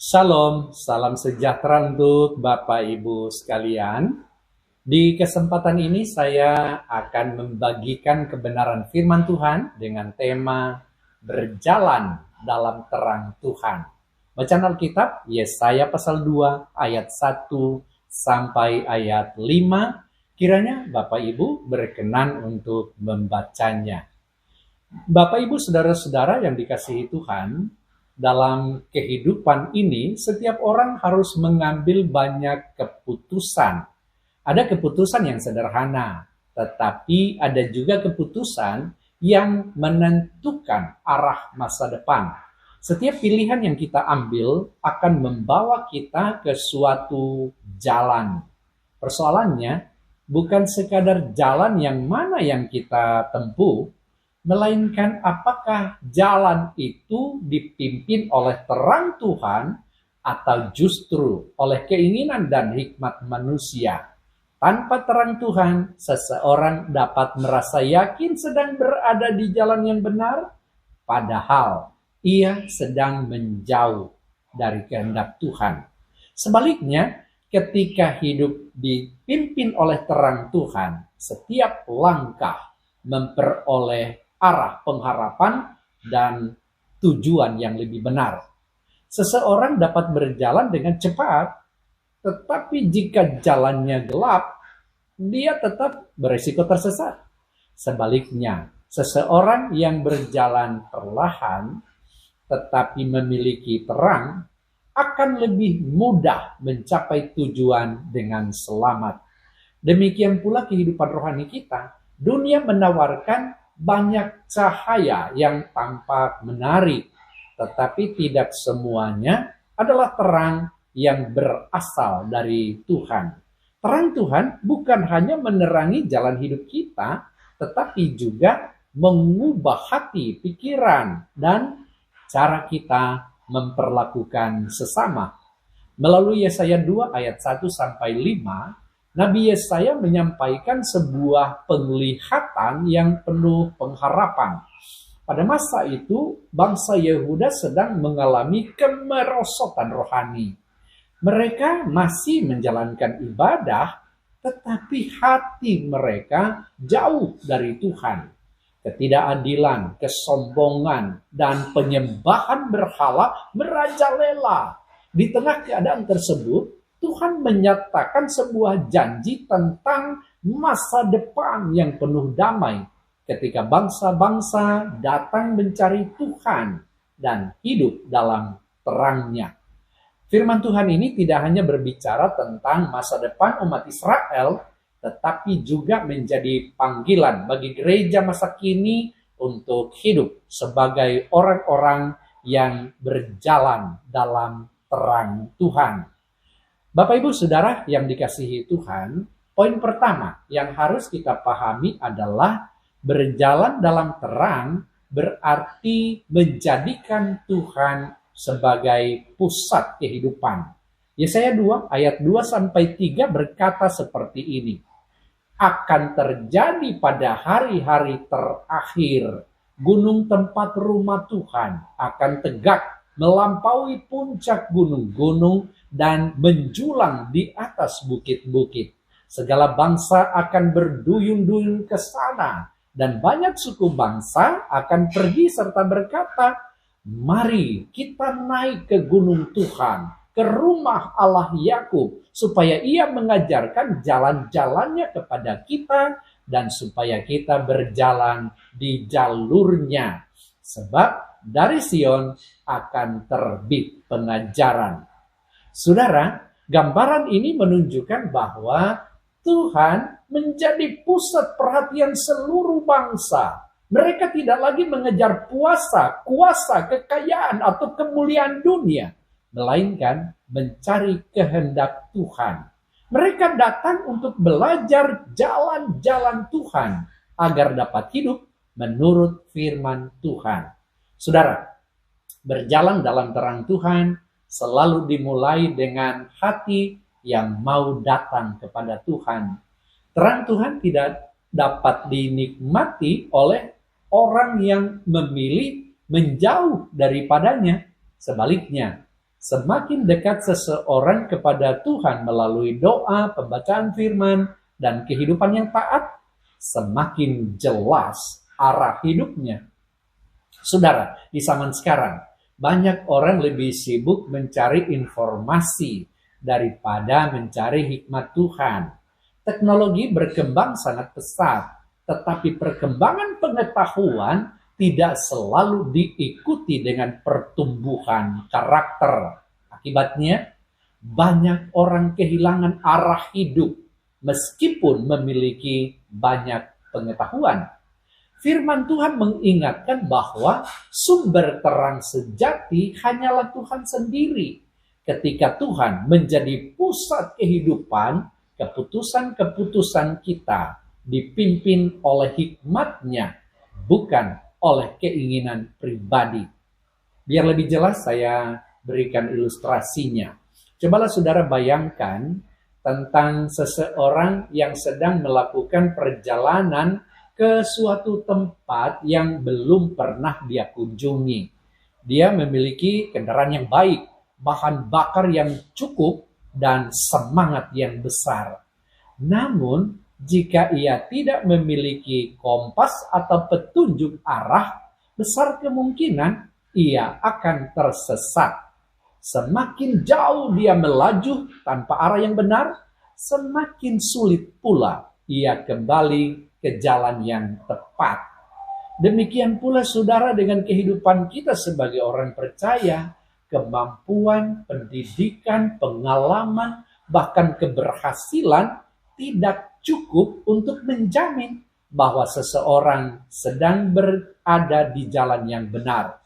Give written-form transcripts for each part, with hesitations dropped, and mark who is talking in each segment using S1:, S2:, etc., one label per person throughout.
S1: Shalom, salam sejahtera untuk Bapak Ibu sekalian. Di kesempatan ini saya akan membagikan kebenaran firman Tuhan dengan tema berjalan dalam terang Tuhan. Bacaan Alkitab Yesaya pasal 2 ayat 1 sampai ayat 5. Kiranya Bapak Ibu berkenan untuk membacanya. Bapak Ibu saudara-saudara yang dikasihi Tuhan, dalam kehidupan ini, setiap orang harus mengambil banyak keputusan. Ada keputusan yang sederhana, tetapi ada juga keputusan yang menentukan arah masa depan. Setiap pilihan yang kita ambil akan membawa kita ke suatu jalan. Persoalannya, bukan sekadar jalan yang mana yang kita tempuh, melainkan apakah jalan itu dipimpin oleh terang Tuhan atau justru oleh keinginan dan hikmat manusia. Tanpa terang Tuhan, seseorang dapat merasa yakin sedang berada di jalan yang benar, padahal ia sedang menjauh dari kehendak Tuhan. Sebaliknya, ketika hidup dipimpin oleh terang Tuhan, setiap langkah memperoleh arah pengharapan dan tujuan yang lebih benar. Seseorang dapat berjalan dengan cepat, tetapi jika jalannya gelap, dia tetap berisiko tersesat. Sebaliknya, seseorang yang berjalan perlahan, tetapi memiliki terang, akan lebih mudah mencapai tujuan dengan selamat. Demikian pula kehidupan rohani kita. Dunia menawarkan banyak cahaya yang tampak menarik, tetapi tidak semuanya adalah terang yang berasal dari Tuhan. Terang Tuhan bukan hanya menerangi jalan hidup kita, tetapi juga mengubah hati, pikiran, dan cara kita memperlakukan sesama. Melalui Yesaya 2 ayat 1 sampai 5, Nabi Yesaya menyampaikan sebuah penglihatan yang penuh pengharapan. Pada masa itu, bangsa Yehuda sedang mengalami kemerosotan rohani. Mereka masih menjalankan ibadah, tetapi hati mereka jauh dari Tuhan. Ketidakadilan, kesombongan, dan penyembahan berhala merajalela. Di tengah keadaan tersebut, Tuhan menyatakan sebuah janji tentang masa depan yang penuh damai ketika bangsa-bangsa datang mencari Tuhan dan hidup dalam terang-Nya. Firman Tuhan ini tidak hanya berbicara tentang masa depan umat Israel, tetapi juga menjadi panggilan bagi gereja masa kini untuk hidup sebagai orang-orang yang berjalan dalam terang Tuhan. Bapak Ibu Saudara yang dikasihi Tuhan, poin pertama yang harus kita pahami adalah berjalan dalam terang berarti menjadikan Tuhan sebagai pusat kehidupan. Yesaya 2 ayat 2 sampai 3 berkata seperti ini. Akan terjadi pada hari-hari terakhir, gunung tempat rumah Tuhan akan tegak melampaui puncak gunung-gunung dan menjulang di atas bukit-bukit. Segala bangsa akan berduyun-duyun ke sana, dan banyak suku bangsa akan pergi serta berkata, mari kita naik ke gunung Tuhan, ke rumah Allah Yakub, supaya ia mengajarkan jalan-jalannya kepada kita, dan supaya kita berjalan di jalurnya. Sebab dari Sion akan terbit pengajaran. Saudara, gambaran ini menunjukkan bahwa Tuhan menjadi pusat perhatian seluruh bangsa. Mereka tidak lagi mengejar puasa, kuasa, kekayaan, atau kemuliaan dunia, melainkan mencari kehendak Tuhan. Mereka datang untuk belajar jalan-jalan Tuhan agar dapat hidup menurut firman Tuhan. Saudara, berjalan dalam terang Tuhan selalu dimulai dengan hati yang mau datang kepada Tuhan. Terang Tuhan tidak dapat dinikmati oleh orang yang memilih menjauh daripadanya. Sebaliknya, Semakin dekat seseorang kepada Tuhan melalui doa, pembacaan firman, dan kehidupan yang taat, semakin jelas arah hidupnya. Saudara, di zaman sekarang, banyak orang lebih sibuk mencari informasi daripada mencari hikmat Tuhan. Teknologi berkembang sangat pesat, tetapi perkembangan pengetahuan tidak selalu diikuti dengan pertumbuhan karakter. Akibatnya, banyak orang kehilangan arah hidup meskipun memiliki banyak pengetahuan. Firman Tuhan mengingatkan bahwa sumber terang sejati hanyalah Tuhan sendiri. Ketika Tuhan menjadi pusat kehidupan, keputusan-keputusan kita dipimpin oleh hikmat-Nya, bukan oleh keinginan pribadi. Biar lebih jelas saya berikan ilustrasinya. Cobalah saudara bayangkan tentang seseorang yang sedang melakukan perjalanan ke suatu tempat yang belum pernah dia kunjungi. Dia memiliki kendaraan yang baik, bahan bakar yang cukup, dan semangat yang besar. Namun, jika ia tidak memiliki kompas atau petunjuk arah, besar kemungkinan ia akan tersesat. Semakin jauh dia melaju tanpa arah yang benar, semakin sulit pula ia kembali ke jalan yang tepat. Demikian pula saudara dengan kehidupan kita sebagai orang percaya, kemampuan, pendidikan, pengalaman, bahkan keberhasilan tidak cukup untuk menjamin bahwa seseorang sedang berada di jalan yang benar.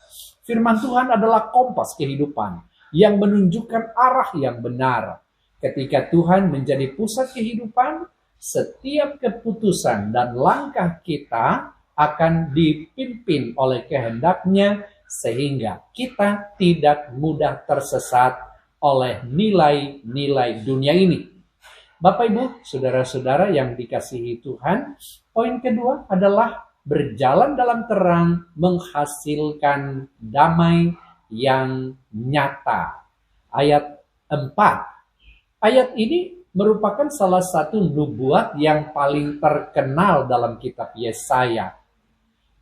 S1: Firman Tuhan adalah kompas kehidupan yang menunjukkan arah yang benar. Ketika Tuhan menjadi pusat kehidupan, setiap keputusan dan langkah kita akan dipimpin oleh kehendak-Nya sehingga kita tidak mudah tersesat oleh nilai-nilai dunia ini. Bapak Ibu, saudara-saudara yang dikasihi Tuhan, poin kedua adalah berjalan dalam terang menghasilkan damai yang nyata. Ayat 4. Ayat ini merupakan salah satu nubuat yang paling terkenal dalam kitab Yesaya.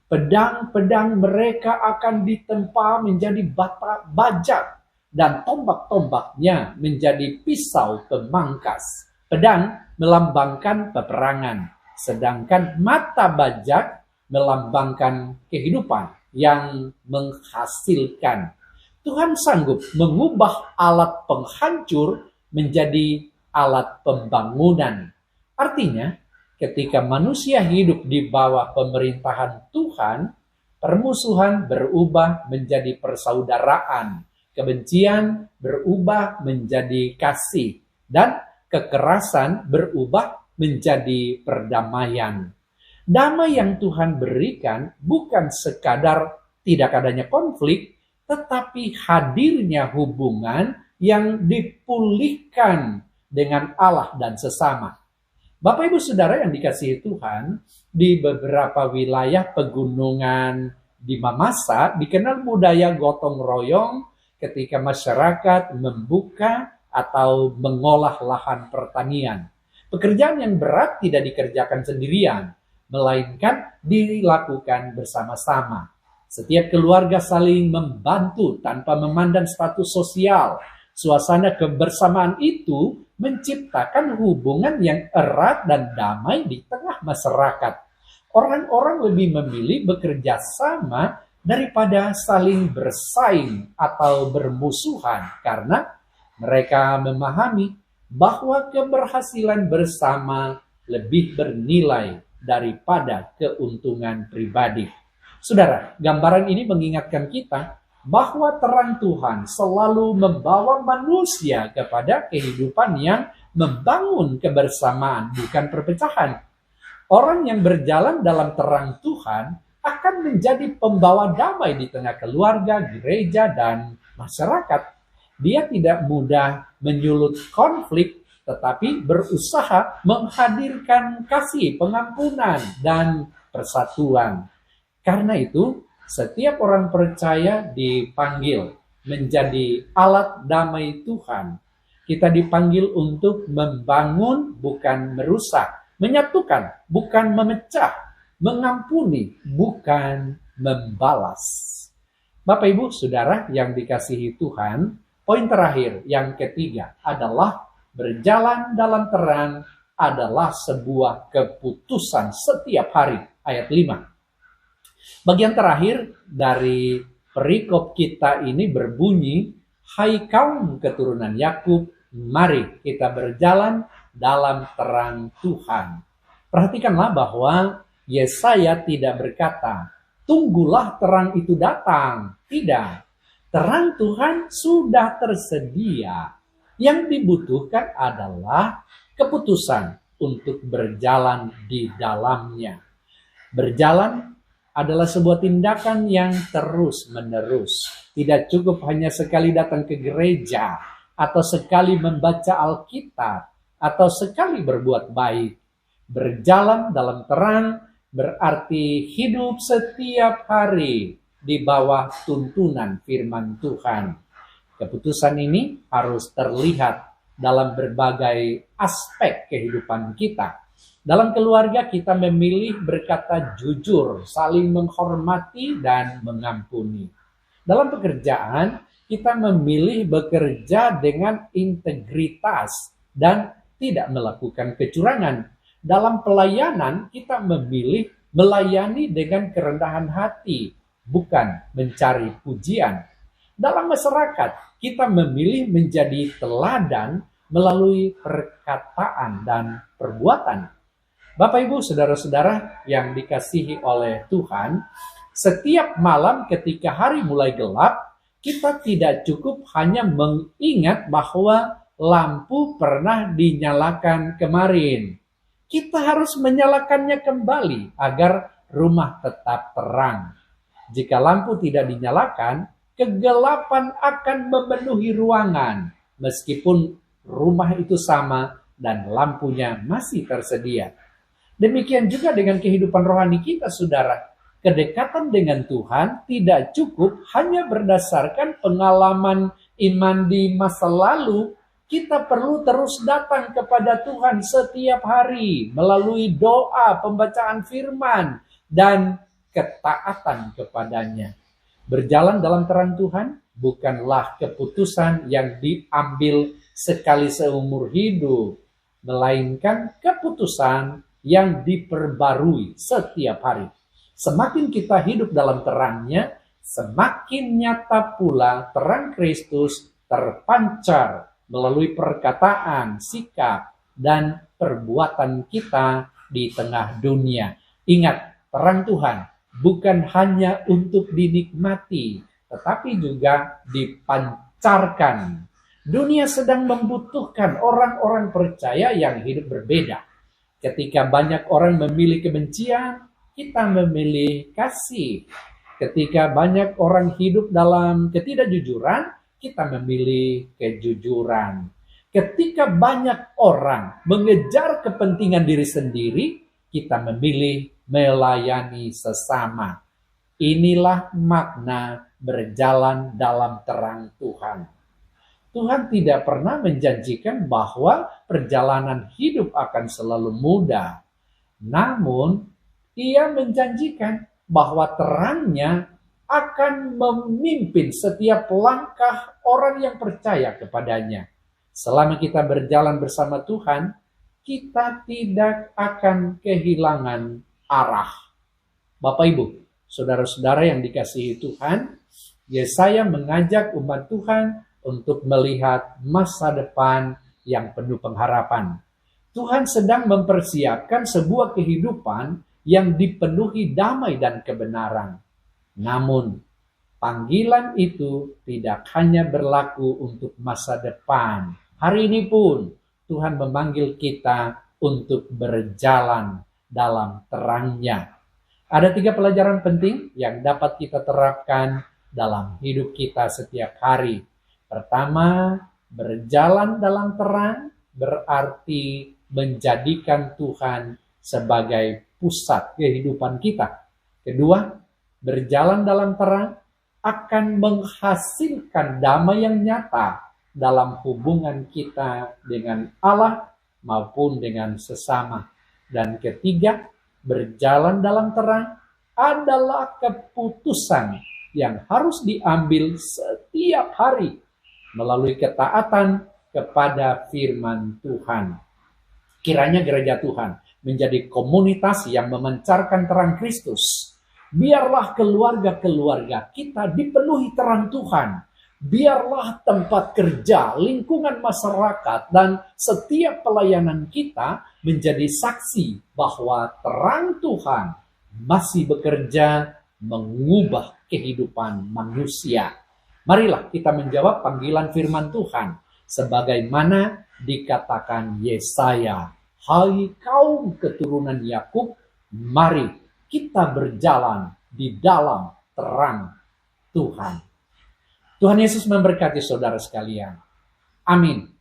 S1: Pedang-pedang mereka akan ditempa menjadi bata bajak dan tombak-tombaknya menjadi pisau pemangkas. Pedang melambangkan peperangan, sedangkan mata bajak melambangkan kehidupan yang menghasilkan. Tuhan sanggup mengubah alat penghancur menjadi alat pembangunan. Artinya, ketika manusia hidup di bawah pemerintahan Tuhan, permusuhan berubah menjadi persaudaraan, kebencian berubah menjadi kasih, dan kekerasan berubah menjadi perdamaian. Damai yang Tuhan berikan bukan sekadar tidak adanya konflik, tetapi hadirnya hubungan yang dipulihkan dengan Allah dan sesama. Bapak Ibu Saudara yang dikasihi Tuhan, di beberapa wilayah pegunungan di Mamasa dikenal budaya gotong royong ketika masyarakat membuka atau mengolah lahan pertanian. Pekerjaan yang berat tidak dikerjakan sendirian, melainkan dilakukan bersama-sama. Setiap keluarga saling membantu tanpa memandang status sosial. Suasana kebersamaan itu menciptakan hubungan yang erat dan damai di tengah masyarakat. Orang-orang lebih memilih bekerja sama daripada saling bersaing atau bermusuhan karena mereka memahami bahwa keberhasilan bersama lebih bernilai daripada keuntungan pribadi. Saudara, gambaran ini mengingatkan kita bahwa terang Tuhan selalu membawa manusia kepada kehidupan yang membangun kebersamaan, bukan perpecahan. Orang yang berjalan dalam terang Tuhan akan menjadi pembawa damai di tengah keluarga, gereja, dan masyarakat. Dia tidak mudah menyulut konflik, tetapi berusaha menghadirkan kasih, pengampunan, dan persatuan. Karena itu, setiap orang percaya dipanggil menjadi alat damai Tuhan. Kita dipanggil untuk membangun, bukan merusak, menyatukan, bukan memecah, mengampuni, bukan membalas. Bapak, Ibu, Saudara yang dikasihi Tuhan, poin terakhir yang ketiga adalah berjalan dalam terang adalah sebuah keputusan setiap hari. Ayat 5. Bagian terakhir dari perikop kita ini berbunyi, hai kaum keturunan Yakub, mari kita berjalan dalam terang Tuhan. Perhatikanlah bahwa Yesaya tidak berkata, tunggulah terang itu datang. Tidak. Terang Tuhan sudah tersedia. Yang dibutuhkan adalah keputusan untuk berjalan di dalamnya. Berjalan adalah sebuah tindakan yang terus-menerus. Tidak cukup hanya sekali datang ke gereja, atau sekali membaca Alkitab, atau sekali berbuat baik. Berjalan dalam terang berarti hidup setiap hari di bawah tuntunan firman Tuhan. Keputusan ini harus terlihat dalam berbagai aspek kehidupan kita. Dalam keluarga kita memilih berkata jujur, saling menghormati dan mengampuni. Dalam pekerjaan kita memilih bekerja dengan integritas dan tidak melakukan kecurangan. Dalam pelayanan kita memilih melayani dengan kerendahan hati, bukan mencari pujian. Dalam masyarakat kita memilih menjadi teladan melalui perkataan dan perbuatan. Bapak, Ibu, Saudara-saudara yang dikasihi oleh Tuhan, setiap malam ketika hari mulai gelap, kita tidak cukup hanya mengingat bahwa lampu pernah dinyalakan kemarin. Kita harus menyalakannya kembali agar rumah tetap terang. Jika lampu tidak dinyalakan, kegelapan akan memenuhi ruangan, meskipun rumah itu sama dan lampunya masih tersedia. Demikian juga dengan kehidupan rohani kita, saudara. Kedekatan dengan Tuhan tidak cukup hanya berdasarkan pengalaman iman di masa lalu. Kita perlu terus datang kepada Tuhan setiap hari melalui doa, pembacaan firman, dan ketaatan kepadanya. Berjalan dalam terang Tuhan bukanlah keputusan yang diambil sekali seumur hidup, melainkan keputusan yang diperbarui setiap hari. Semakin kita hidup dalam terangnya, semakin nyata pula terang Kristus terpancar melalui perkataan, sikap, dan perbuatan kita di tengah dunia. Ingat, terang Tuhan bukan hanya untuk dinikmati, tetapi juga dipancarkan. Dunia sedang membutuhkan orang-orang percaya yang hidup berbeda. Ketika banyak orang memilih kebencian, kita memilih kasih. Ketika banyak orang hidup dalam ketidakjujuran, kita memilih kejujuran. Ketika banyak orang mengejar kepentingan diri sendiri, kita memilih melayani sesama. Inilah makna berjalan dalam terang Tuhan. Tuhan tidak pernah menjanjikan bahwa perjalanan hidup akan selalu mudah. Namun, Ia menjanjikan bahwa terangnya akan memimpin setiap langkah orang yang percaya kepadanya. Selama kita berjalan bersama Tuhan, kita tidak akan kehilangan arah. Bapak, Ibu, saudara-saudara yang dikasihi Tuhan, Yesaya mengajak umat Tuhan untuk melihat masa depan yang penuh pengharapan. Tuhan sedang mempersiapkan sebuah kehidupan yang dipenuhi damai dan kebenaran. Namun, panggilan itu tidak hanya berlaku untuk masa depan. Hari ini pun Tuhan memanggil kita untuk berjalan dalam terangnya. Ada 3 pelajaran penting yang dapat kita terapkan dalam hidup kita setiap hari. Pertama, berjalan dalam terang berarti menjadikan Tuhan sebagai pusat kehidupan kita. Kedua, berjalan dalam terang akan menghasilkan damai yang nyata dalam hubungan kita dengan Allah maupun dengan sesama. Dan ketiga, berjalan dalam terang adalah keputusan yang harus diambil setiap hari melalui ketaatan kepada firman Tuhan. Kiranya gereja Tuhan menjadi komunitas yang memancarkan terang Kristus. Biarlah keluarga-keluarga kita dipenuhi terang Tuhan. Biarlah tempat kerja, lingkungan masyarakat, dan setiap pelayanan kita menjadi saksi bahwa terang Tuhan masih bekerja mengubah kehidupan manusia. Marilah kita menjawab panggilan firman Tuhan sebagaimana dikatakan Yesaya. Hai kaum keturunan Yakub, mari kita berjalan di dalam terang Tuhan. Tuhan Yesus memberkati saudara sekalian. Amin.